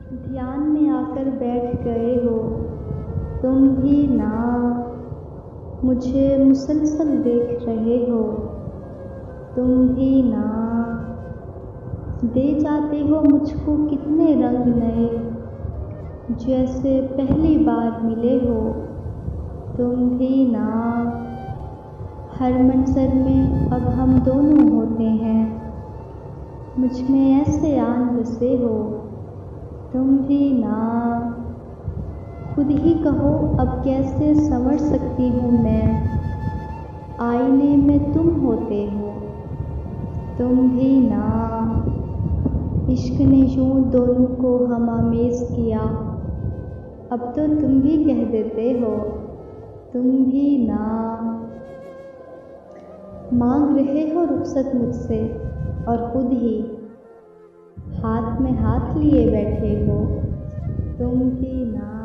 ध्यान में आकर बैठ गए हो तुम भी ना, मुझे मुसलसल देख रहे हो तुम भी ना, दे जाते हो मुझको कितने रंग नए, जैसे पहली बार मिले हो तुम भी ना। हर मंजर में अब हम दोनों होते हैं, मुझ में ऐसे आन बसे हो तुम भी ना। खुद ही कहो अब कैसे संवर सकती हूँ मैं, आईने में तुम होते हो तुम भी ना। इश्क ने यूं दोनों को हम आमेज किया, अब तो तुम भी कह देते हो तुम भी ना। मांग रहे हो रुखसत मुझसे और खुद ही हाथ में हाथ लिए बैठे हो तुम भी ना।